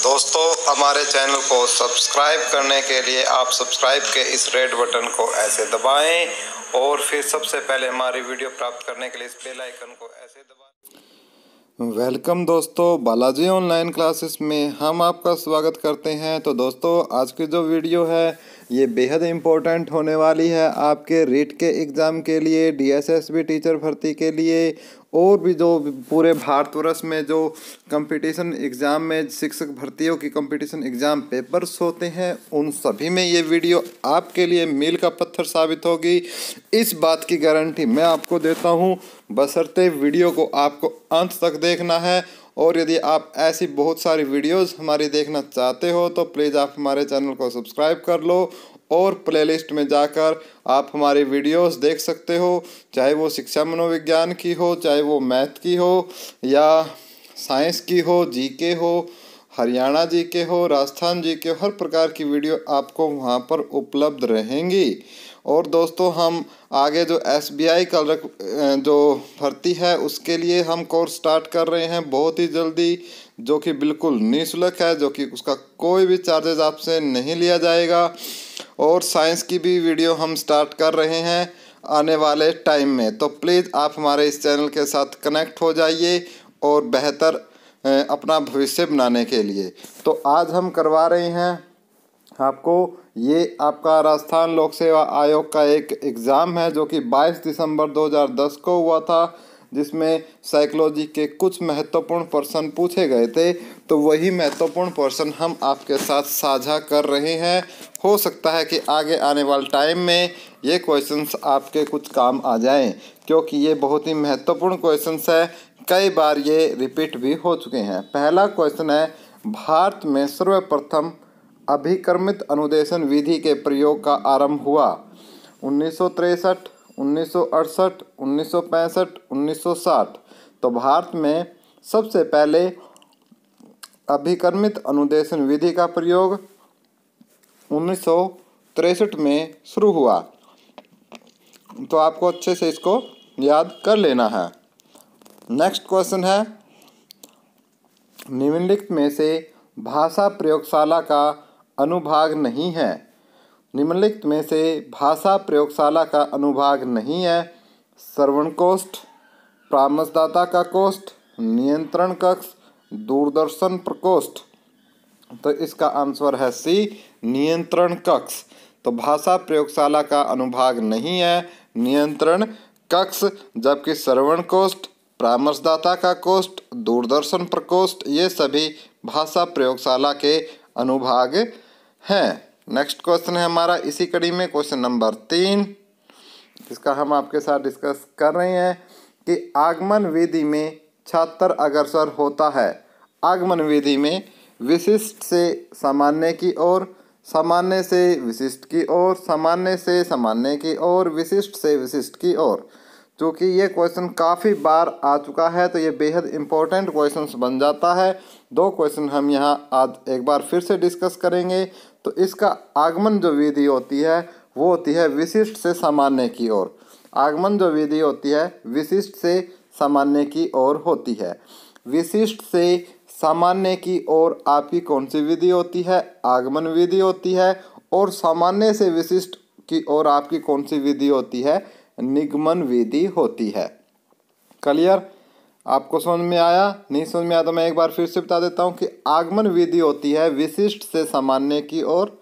दोस्तों, हमारे चैनल को सब्सक्राइब करने के लिए आप सब्सक्राइब के इस रेड बटन को ऐसे दबाएं और फिर सबसे पहले हमारी वीडियो प्राप्त करने के लिए इस बेल आइकन को ऐसे दबाएं। वेलकम दोस्तों, बालाजी ऑनलाइन क्लासेस में हम आपका स्वागत करते हैं। तो दोस्तों, आज की जो वीडियो है ये बेहद इम्पोर्टेंट होने वाली है आपके रीट के एग्ज़ाम के लिए, डीएसएसबी टीचर भर्ती के लिए और भी जो पूरे भारतवर्ष में जो कंपटीशन एग्ज़ाम में शिक्षक भर्तियों की कंपटीशन एग्ज़ाम पेपर्स होते हैं उन सभी में ये वीडियो आपके लिए मील का पत्थर साबित होगी। इस बात की गारंटी मैं आपको देता हूँ, बशर्ते वीडियो को आपको अंत तक देखना है। और यदि आप ऐसी बहुत सारी वीडियोस हमारी देखना चाहते हो तो प्लीज़ आप हमारे चैनल को सब्सक्राइब कर लो और प्लेलिस्ट में जाकर आप हमारी वीडियोस देख सकते हो, चाहे वो शिक्षा मनोविज्ञान की हो, चाहे वो मैथ की हो या साइंस की हो, जीके हो, हरियाणा जीके हो, राजस्थान जीके हो, हर प्रकार की वीडियो आपको वहां पर उपलब्ध रहेंगी। और दोस्तों, हम आगे जो एसबीआई का जो भर्ती है उसके लिए हम कोर्स स्टार्ट कर रहे हैं बहुत ही जल्दी, जो कि बिल्कुल निःशुल्क है, जो कि उसका कोई भी चार्जेस आपसे नहीं लिया जाएगा। और साइंस की भी वीडियो हम स्टार्ट कर रहे हैं आने वाले टाइम में। तो प्लीज़ आप हमारे इस चैनल के साथ कनेक्ट हो जाइए और बेहतर अपना भविष्य बनाने के लिए। तो आज हम करवा रहे हैं आपको, ये आपका राजस्थान लोक सेवा आयोग का एक एग्ज़ाम है जो कि 22 दिसंबर 2010 को हुआ था, जिसमें साइकोलॉजी के कुछ महत्वपूर्ण प्रश्न पूछे गए थे। तो वही महत्वपूर्ण प्रश्न हम आपके साथ साझा कर रहे हैं। हो सकता है कि आगे आने वाले टाइम में ये क्वेश्चंस आपके कुछ काम आ जाएं, क्योंकि ये बहुत ही महत्वपूर्ण क्वेश्चंस है, कई बार ये रिपीट भी हो चुके हैं। पहला क्वेश्चन है, भारत में सर्वप्रथम अभिकर्मित अनुदेशन विधि के प्रयोग का आरंभ हुआ 1963, 1968, 1965, 1960। तो भारत में सबसे पहले अभिकर्मित अनुदेशन विधि का प्रयोग 1963 में शुरू हुआ। तो आपको अच्छे से इसको याद कर लेना है। नेक्स्ट क्वेश्चन है, निम्नलिखित में से भाषा प्रयोगशाला का अनुभाग नहीं है। निम्नलिखित में से भाषा प्रयोगशाला का अनुभाग नहीं है। श्रवण कोष्ठ, परामर्शदाता का कोष्ठ, नियंत्रण कक्ष, दूरदर्शन प्रकोष्ठ। तो इसका आंसर है सी, नियंत्रण कक्ष। तो भाषा प्रयोगशाला का अनुभाग नहीं है नियंत्रण कक्ष, जबकि श्रवण कोष्ठ, परामर्शदाता का कोष्ठ, दूरदर्शन प्रकोष्ठ ये सभी भाषा प्रयोगशाला के अनुभाग हैं। नेक्स्ट क्वेश्चन है हमारा इसी कड़ी में क्वेश्चन नंबर 3, इसका हम आपके साथ डिस्कस कर रहे हैं कि आगमन विधि में छात्र अग्रसर होता है। आगमन विधि में विशिष्ट से सामान्य की ओर, सामान्य से विशिष्ट की ओर, सामान्य से सामान्य की ओर, विशिष्ट से विशिष्ट की ओर। क्योंकि ये क्वेश्चन काफ़ी बार आ चुका है तो ये बेहद इम्पोर्टेंट क्वेश्चन बन जाता है। दो क्वेश्चन हम यहाँ आज एक बार फिर से डिस्कस करेंगे। तो इसका आगमन जो विधि होती है वो होती है विशिष्ट से सामान्य की ओर। आगमन जो विधि होती है विशिष्ट से सामान्य की ओर होती है। विशिष्ट से सामान्य की ओर आपकी कौन सी विधि होती है? आगमन विधि होती है। और सामान्य से विशिष्ट की ओर आपकी कौन सी विधि होती है? निगमन विधि होती है। क्लियर? आपको समझ में आया? नहीं समझ में आया तो मैं एक बार फिर से बता देता हूँ कि आगमन विधि होती है विशिष्ट से सामान्य की ओर,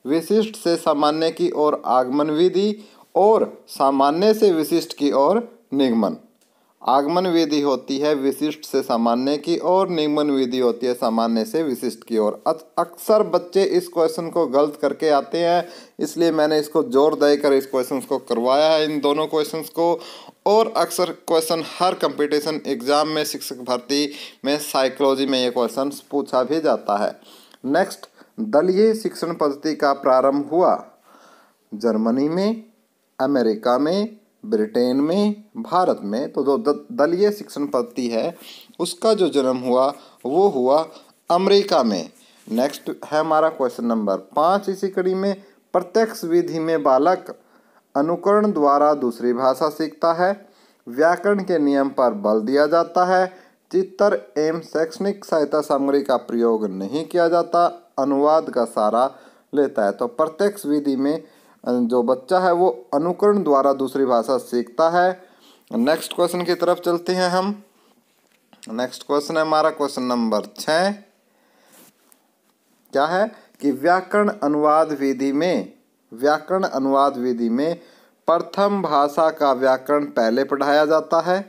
विशिष्ट से सामान्य की ओर आगमन विधि, और सामान्य से विशिष्ट की ओर निगमन। आगमन विधि होती है विशिष्ट से सामान्य की ओर, निगमन विधि होती है सामान्य से विशिष्ट की ओर। अक्सर बच्चे इस क्वेश्चन को गलत करके आते हैं, इसलिए मैंने इसको जोर देकर इस क्वेश्चन को करवाया है, इन दोनों क्वेश्चंस को। और अक्सर क्वेश्चन हर कंपटीशन एग्जाम में, शिक्षक भर्ती में, साइकोलॉजी में ये क्वेश्चन पूछा भी जाता है। नेक्स्ट, दलीय शिक्षण पद्धति का प्रारंभ हुआ जर्मनी में, अमेरिका में, ब्रिटेन में, भारत में। तो जो दलीय शिक्षण पद्धति है उसका जो जन्म हुआ वो हुआ अमेरिका में। नेक्स्ट है हमारा क्वेश्चन नंबर 5 इसी कड़ी में, प्रत्यक्ष विधि में बालक अनुकरण द्वारा दूसरी भाषा सीखता है, व्याकरण के नियम पर बल दिया जाता है, चित्र एवं शैक्षणिक सहायता सामग्री का प्रयोग नहीं किया जाता, अनुवाद का सहारा लेता है। तो प्रत्यक्ष विधि में जो बच्चा है वो अनुकरण द्वारा दूसरी भाषा सीखता है। नेक्स्ट क्वेश्चन की तरफ चलते हैं हम। नेक्स्ट क्वेश्चन है हमारा क्वेश्चन नंबर 6। क्या है कि व्याकरण अनुवाद विधि में प्रथम भाषा का व्याकरण पहले पढ़ाया जाता है।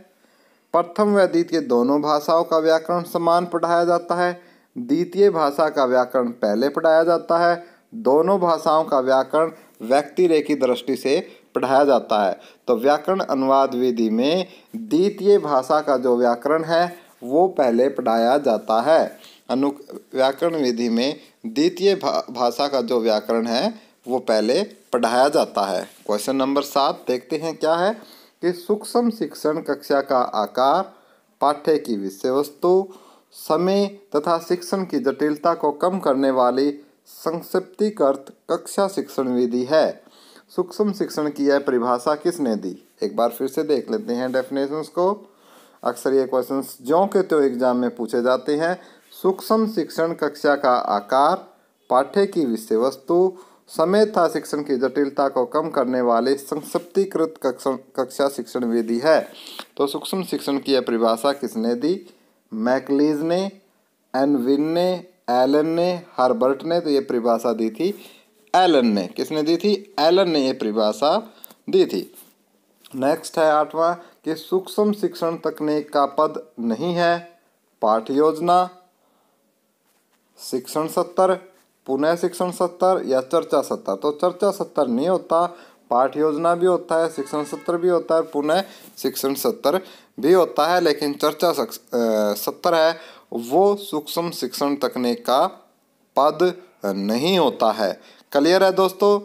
प्रथम व द्वितीय दोनों भाषाओं का व्याकरण समान पढ़ाया जाता है। द्वितीय भाषा का व्याकरण पहले पढ़ाया जाता है। दोनों भाषाओं का व्याकरण व्यक्तिरेखी दृष्टि से पढ़ाया जाता है। तो व्याकरण अनुवाद विधि में द्वितीय भाषा का जो व्याकरण है वो पहले पढ़ाया जाता है। व्याकरण विधि में द्वितीय भाषा का जो व्याकरण है वो पहले पढ़ाया जाता है। क्वेश्चन नंबर 7 देखते हैं। क्या है कि सूक्ष्म शिक्षण कक्षा का आकार, पाठ्य की विषय वस्तु, समय तथा शिक्षण की जटिलता को कम करने वाली संक्षिप्तीकृत कक्षा शिक्षण विधि है। सूक्ष्म शिक्षण की यह परिभाषा किसने दी? एक बार फिर से देख लेते हैं डेफिनेशंस को। अक्सर ये क्वेश्चंस ज्यों के त्यों एग्जाम में पूछे जाते हैं। सूक्ष्म शिक्षण कक्षा का आकार, पाठ्य की विषय वस्तु, समय तथा शिक्षण की जटिलता को कम करने वाली संक्षिप्तीकृत कक्षा शिक्षण विधि है। तो सूक्ष्म शिक्षण की यह परिभाषा किसने दी? मैकलीज ने, एनविन ने, एलन ने, हर्बर्ट ने। तो ये परिभाषा दी थी एलन ने। किसने दी थी? एलन ने ये परिभाषा दी थी। नेक्स्ट है 8वां कि सूक्ष्म शिक्षण तकनीक का पद नहीं है। पाठ योजना, शिक्षण सत्र, पुनः शिक्षण सत्र या चर्चा सत्र। तो चर्चा सत्र नहीं होता, पाठ योजना भी होता है, शिक्षण सत्र भी होता है, पुनः शिक्षण सत्र भी होता है, लेकिन चर्चा सत्र है वो सूक्ष्म शिक्षण तकनीक का पद नहीं होता है। क्लियर है दोस्तों?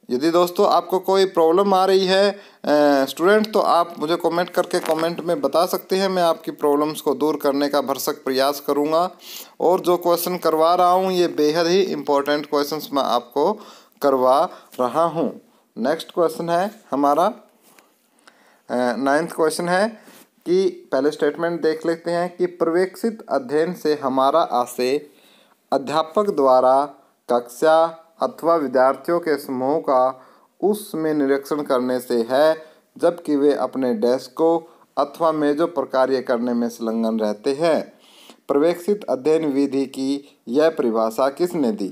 यदि दोस्तों आपको कोई प्रॉब्लम आ रही है स्टूडेंट, तो आप मुझे कमेंट करके कमेंट में बता सकते हैं। मैं आपकी प्रॉब्लम्स को दूर करने का भरसक प्रयास करूंगा। और जो क्वेश्चन करवा रहा हूं ये बेहद ही इम्पोर्टेंट क्वेश्चंस मैं आपको करवा रहा हूं। नेक्स्ट क्वेश्चन है हमारा 9th क्वेश्चन है कि पहले स्टेटमेंट देख लेते हैं कि पर्यवेक्षित अध्ययन से हमारा आशय अध्यापक द्वारा कक्षा अथवा विद्यार्थियों के समूह का उस में निरीक्षण करने से है जबकि वे अपने डेस्कों अथवा मेजों पर कार्य करने में संलग्न रहते हैं। पर्यवेक्षित अध्ययन विधि की यह परिभाषा किसने दी?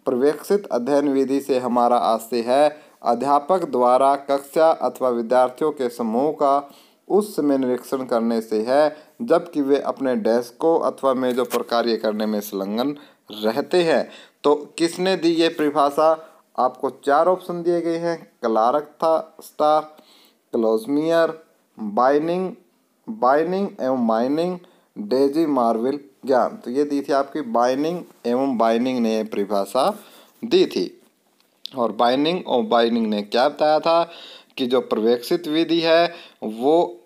पर्यवेक्षित अध्ययन विधि से हमारा आशय है अध्यापक द्वारा कक्षा अथवा विद्यार्थियों के समूह का उस समय निरीक्षण करने से है जबकि वे अपने डेस्कों अथवा मेजों पर कार्य करने में संलग्न रहते हैं। तो किसने दी ये परिभाषा? आपको 4 ऑप्शन दिए गए हैं। क्लार्क था स्टार, क्लोजमियर, बाइनिंग एवं माइनिंग, डेजी मार्विल ज्ञान। तो ये दी थी आपकी बाइनिंग ने ये परिभाषा दी थी। और बाइनिंग ने क्या बताया था कि जो पर्यवेक्षित विधि है वो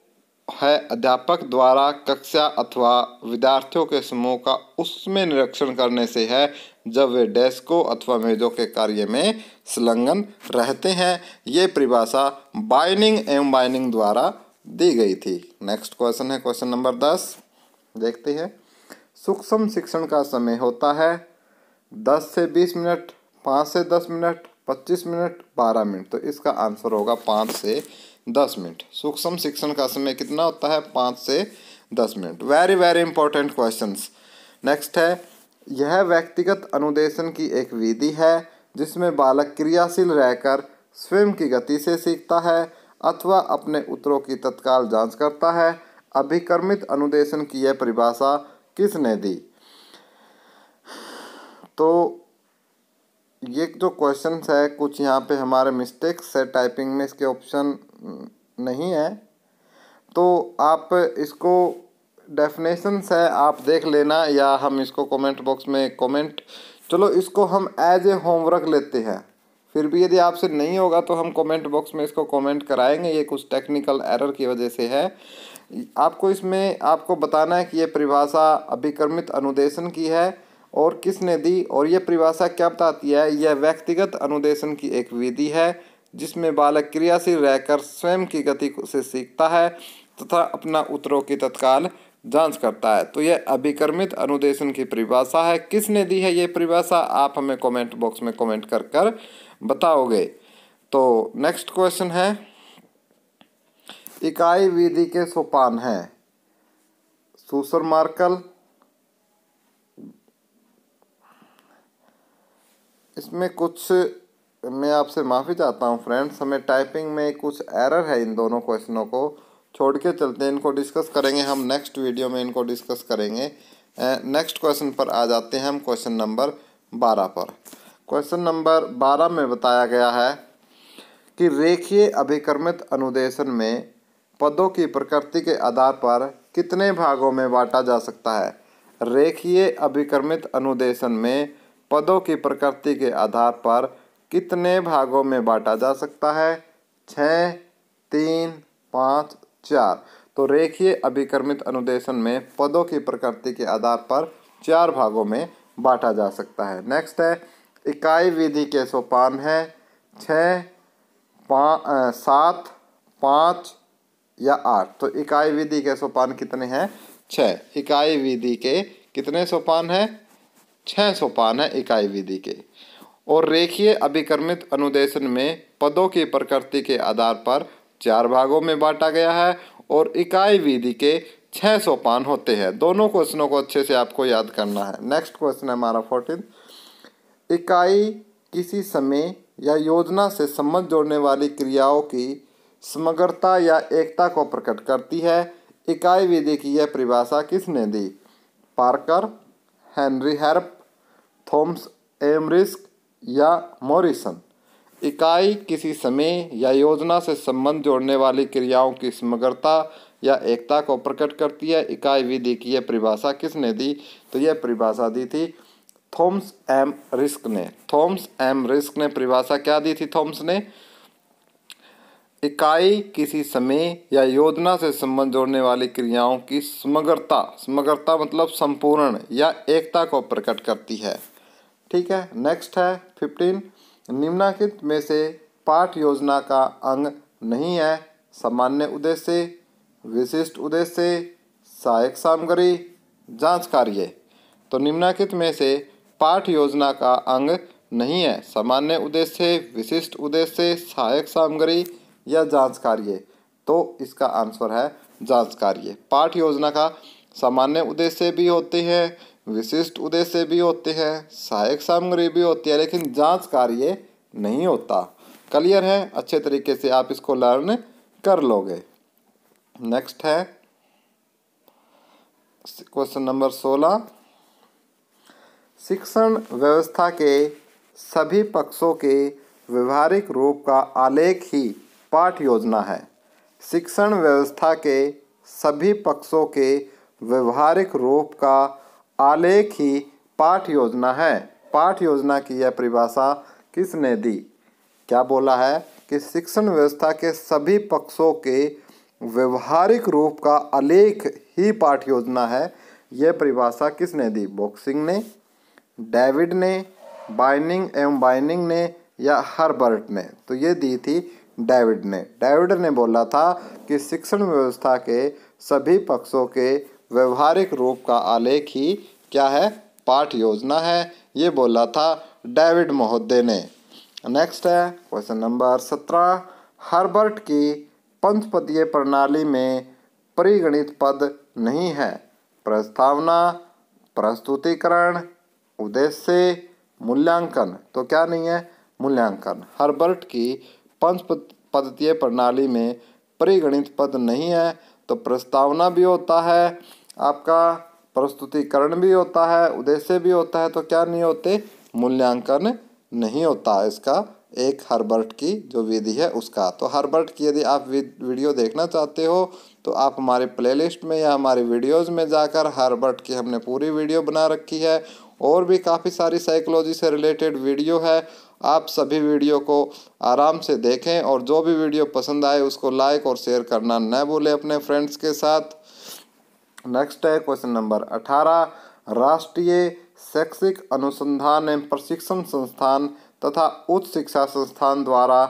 है अध्यापक द्वारा कक्षा अथवा विद्यार्थियों के समूह का उसमें निरीक्षण करने से है जब वे डेस्कों अथवा मेजों के कार्य में संलग्न रहते हैं। ये परिभाषा बाइनिंग द्वारा दी गई थी। नेक्स्ट क्वेश्चन है क्वेश्चन नंबर 10। देखते हैं। सूक्ष्म शिक्षण का समय होता है 10 से 20 मिनट, 5 से 10 मिनट, 25 मिनट, 12 मिनट। तो इसका आंसर होगा 5 से 10 मिनट। सूक्ष्म शिक्षण का समय कितना होता है? 5 से 10 minute. Very important questions. Next है, यह व्यक्तिगत अनुदेशन की एक विधि है जिसमें बालक क्रियाशील रहकर स्वयं की गति से सीखता है अथवा अपने उत्तरों की तत्काल जांच करता है। अभिकर्मित अनुदेशन की यह परिभाषा किसने दी? तो ये जो क्वेश्चंस है कुछ यहाँ पे हमारे मिस्टेक्स है, टाइपिंग में इसके ऑप्शन नहीं है, तो आप इसको डेफिनेशंस है आप देख लेना या हम इसको कमेंट बॉक्स में कमेंट, चलो इसको हम एज ए होमवर्क लेते हैं। फिर भी यदि आपसे नहीं होगा तो हम कमेंट बॉक्स में इसको कमेंट कराएंगे। ये कुछ टेक्निकल एरर की वजह से है। आपको इसमें आपको बताना है कि ये परिभाषा अभिकर्मित अनुदेशन की है और किसने दी, और ये परिभाषा क्या बताती है? यह व्यक्तिगत अनुदेशन की एक विधि है जिसमें बालक क्रियाशील रहकर स्वयं की गति से सीखता है तथा अपना उत्तरों की तत्काल जांच करता है। तो यह अभिकर्मित अनुदेशन की परिभाषा है। किसने दी है ये परिभाषा, आप हमें कमेंट बॉक्स में कमेंट कर कर बताओगे। तो नेक्स्ट क्वेश्चन है, इकाई विधि के सोपान हैं। शूस्टर मार्कल, इसमें कुछ मैं आपसे माफ़ी चाहता हूँ फ्रेंड्स, हमें टाइपिंग में कुछ एरर है। इन दोनों क्वेश्चनों को छोड़ के चलते हैं, इनको डिस्कस करेंगे हम नेक्स्ट वीडियो में, इनको डिस्कस करेंगे। नेक्स्ट क्वेश्चन पर आ जाते हैं हम, क्वेश्चन नंबर 12 पर। क्वेश्चन नंबर 12 में बताया गया है कि रेखीय अभिकर्मित अनुदेशन में पदों की प्रकृति के आधार पर कितने भागों में बांटा जा सकता है। रेखीय अभिकर्मित अनुदेशन में पदों की प्रकृति के आधार पर कितने भागों में बांटा जा सकता है। 6, 3, 5, 4। तो रेखीय अभिकर्मित अनुदेशन में पदों की प्रकृति के आधार पर 4 भागों में बांटा जा सकता है। नेक्स्ट है, इकाई विधि के सोपान है 6, 7, 5 या 8। तो इकाई विधि के सोपान कितने हैं? 6। इकाई विधि के कितने सोपान हैं? 6 सोपान है इकाई विधि के। और रेखीय अभिकर्मित अनुदेशन में पदों की प्रकृति के आधार पर 4 भागों में बांटा गया है और इकाई विधि के 6 सोपान होते हैं। दोनों क्वेश्चनों को अच्छे से आपको याद करना है। नेक्स्ट क्वेश्चन है हमारा 14। इकाई किसी समय या योजना से संबंध जोड़ने वाली क्रियाओं की समग्रता या एकता को प्रकट करती है। इकाई विधि की यह परिभाषा किसने दी? पार्कर, हेनरी हेर्प, थॉमस एमरिस्क या मॉरिसन। इकाई किसी समय या योजना से संबंध जोड़ने वाली क्रियाओं की समग्रता या एकता को प्रकट करती है। इकाई विधि की यह परिभाषा किसने दी? तो यह परिभाषा दी थी थॉमस एम रिस्क ने। थॉमस एम रिस्क ने परिभाषा क्या दी थी? थॉमस ने इकाई किसी समय या योजना से संबंध जोड़ने वाली क्रियाओं की समग्रता, समग्रता मतलब संपूर्ण या एकता को प्रकट करती है। ठीक है। नेक्स्ट है 15। निम्नलिखित में से पाठ योजना का अंग नहीं है। सामान्य उद्देश्य, विशिष्ट उद्देश्य, सहायक सामग्री, जांच कार्य। तो निम्नलिखित में से पाठ योजना का अंग नहीं है। सामान्य उद्देश्य, विशिष्ट उद्देश्य, सहायक सामग्री या जांच कार्य। तो इसका आंसर है जांच कार्य। पाठ योजना का सामान्य उद्देश्य भी होते हैं, विशिष्ट उद्देश्य भी होते हैं, सहायक सामग्री भी होती है, लेकिन जांच कार्य नहीं होता। क्लियर है? अच्छे तरीके से आप इसको लर्न कर लोगे। नेक्स्ट है क्वेश्चन नंबर 16। शिक्षण व्यवस्था के सभी पक्षों के व्यवहारिक रूप का आलेख ही पाठ योजना है। शिक्षण व्यवस्था के सभी पक्षों के व्यवहारिक रूप का आलेख ही पाठ योजना है। पाठ योजना की यह परिभाषा किसने दी? क्या बोला है कि शिक्षण व्यवस्था के सभी पक्षों के व्यवहारिक रूप का आलेख ही पाठ योजना है। यह परिभाषा किसने दी? बॉक्सिंग ने, डेविड ने, बाइनिंग एवं बाइनिंग ने या हर्बर्ट ने? तो ये दी थी डेविड ने। डेविड ने बोला था कि शिक्षण व्यवस्था के सभी पक्षों के व्यवहारिक रूप का आलेख ही क्या है? पाठ योजना है। ये बोला था डेविड महोदय ने। नेक्स्ट है क्वेश्चन नंबर 17। हर्बर्ट की पंचपदीय प्रणाली में परिगणित पद नहीं है। प्रस्तावना, प्रस्तुतिकरण, उद्देश्य, मूल्यांकन। तो क्या नहीं है? मूल्यांकन। हर्बर्ट की पंचपदीय प्रणाली में परिगणित पद नहीं है। तो प्रस्तावना भी होता है आपका, प्रस्तुतिकरण भी होता है, उद्देश्य भी होता है, तो क्या नहीं होते? मूल्यांकन नहीं होता। इसका एक हर्बर्ट की जो विधि है उसका। तो हर्बर्ट की यदि आप वीडियो देखना चाहते हो तो आप हमारे प्लेलिस्ट में या हमारे वीडियोज़ में जाकर हर्बर्ट की हमने पूरी वीडियो बना रखी है। और भी काफ़ी सारी साइकोलॉजी से रिलेटेड वीडियो है। आप सभी वीडियो को आराम से देखें और जो भी वीडियो पसंद आए उसको लाइक और शेयर करना न भूलें अपने फ्रेंड्स के साथ। नेक्स्ट है क्वेश्चन नंबर 18। राष्ट्रीय शैक्षिक अनुसंधान एवं प्रशिक्षण संस्थान तथा उच्च शिक्षा संस्थान द्वारा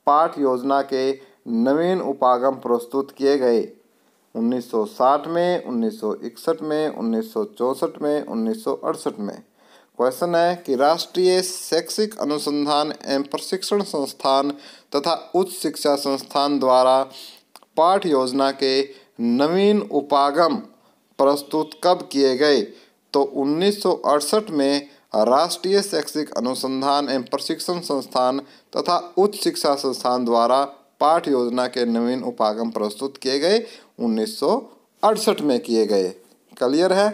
पाठ योजना के नवीन उपागम प्रस्तुत किए गए। 1960 में, 1961 में, 1964 में, 1968 में। क्वेश्चन है कि राष्ट्रीय शैक्षिक अनुसंधान एवं प्रशिक्षण संस्थान तथा उच्च शिक्षा संस्थान द्वारा पाठ योजना के नवीन उपागम प्रस्तुत कब किए गए? तो 1968 में राष्ट्रीय शैक्षिक अनुसंधान एवं प्रशिक्षण संस्थान तथा उच्च शिक्षा संस्थान द्वारा पाठ योजना के नवीन उपागम प्रस्तुत किए गए 1968 में किए गए। क्लियर है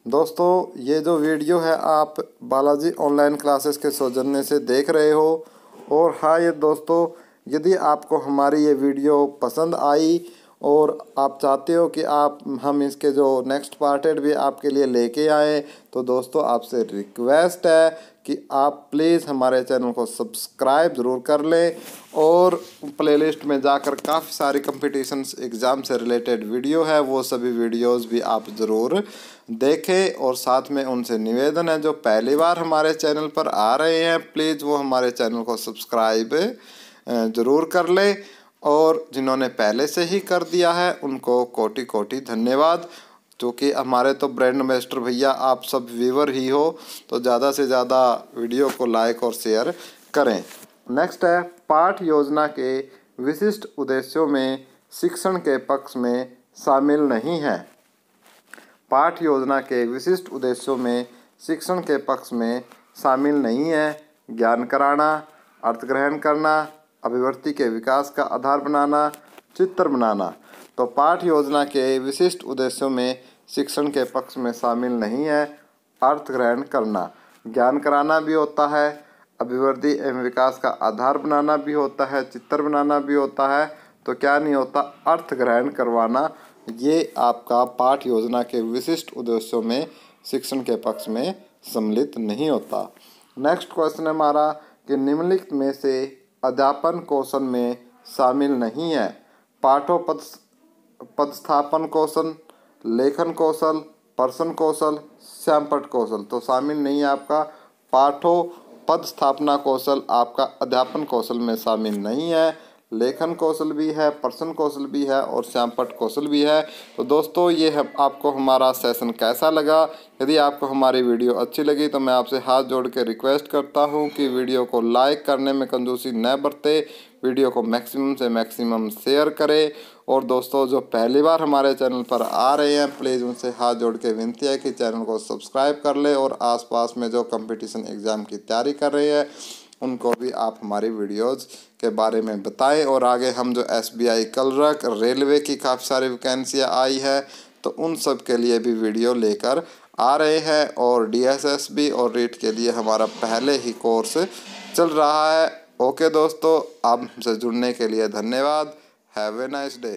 दोस्तों? ये जो वीडियो है आप बालाजी ऑनलाइन क्लासेस के सौजन्य से देख रहे हो। और हाँ ये दोस्तों, यदि आपको हमारी ये वीडियो पसंद आई और आप चाहते हो कि हम इसके जो नेक्स्ट पार्टेड भी आपके लिए लेके आए, तो दोस्तों आपसे रिक्वेस्ट है कि आप प्लीज़ हमारे चैनल को सब्सक्राइब ज़रूर कर लें और प्लेलिस्ट में जाकर काफ़ी सारी कंपटीशन्स एग्ज़ाम से रिलेटेड वीडियो है, वो सभी वीडियोस भी आप ज़रूर देखें। और साथ में उनसे निवेदन है जो पहली बार हमारे चैनल पर आ रहे हैं, प्लीज़ वो हमारे चैनल को सब्सक्राइब ज़रूर कर लें। और जिन्होंने पहले से ही कर दिया है उनको कोटि कोटि धन्यवाद, क्योंकि हमारे तो ब्रांड एम्बेसडर भैया आप सब व्यूवर ही हो, तो ज़्यादा से ज़्यादा वीडियो को लाइक और शेयर करें। नेक्स्ट है, पाठ योजना के विशिष्ट उद्देश्यों में शिक्षण के पक्ष में शामिल नहीं है। पाठ योजना के विशिष्ट उद्देश्यों में शिक्षण के पक्ष में शामिल नहीं है ज्ञान कराना, अर्थ ग्रहण करना, अभिव्यक्ति के विकास का आधार बनाना, चित्र बनाना। तो पाठ योजना के विशिष्ट उद्देश्यों में शिक्षण के पक्ष में शामिल नहीं है अर्थ ग्रहण करना। ज्ञान कराना भी होता है, अभिवृद्धि एवं विकास का आधार बनाना भी होता है, चित्र बनाना भी होता है, तो क्या नहीं होता? अर्थ ग्रहण करवाना। ये आपका पाठ योजना के विशिष्ट उद्देश्यों में शिक्षण के पक्ष में सम्मिलित नहीं होता। नेक्स्ट क्वेश्चन है हमारा कि निम्नलिखित में से अध्यापन कौशल में शामिल नहीं है। पाठों पदस्थापन कौशल, लेखन कौशल, प्रश्न कौशल, श्यामपट्ट कौशल। तो शामिल नहीं है आपका पाठों पदस्थापना कौशल, आपका अध्यापन कौशल में शामिल नहीं है। लेखन कौशल भी है, प्रश्न कौशल भी है और श्यामपट्ट कौशल भी है। तो दोस्तों ये आपको हमारा सेशन कैसा लगा? यदि आपको हमारी वीडियो अच्छी लगी तो मैं आपसे हाथ जोड़ के रिक्वेस्ट करता हूं कि वीडियो को लाइक करने में कंजूसी न बरते, वीडियो को मैक्सिमम से मैक्सिमम शेयर करें। और दोस्तों जो पहली बार हमारे चैनल पर आ रहे हैं, प्लीज़ उनसे हाथ जोड़ के विनती है कि चैनल को सब्सक्राइब कर ले और आसपास में जो कंपटीशन एग्ज़ाम की तैयारी कर रहे हैं उनको भी आप हमारी वीडियोज़ के बारे में बताएं। और आगे हम जो SBI क्लर्क, रेलवे की काफ़ी सारी वैकेंसियाँ आई है, तो उन सब के लिए भी वीडियो लेकर आ रहे हैं। और DSSB और रीट के लिए हमारा पहले ही कोर्स चल रहा है। ओके दोस्तों, आप हमसे जुड़ने के लिए धन्यवाद। Have a nice day.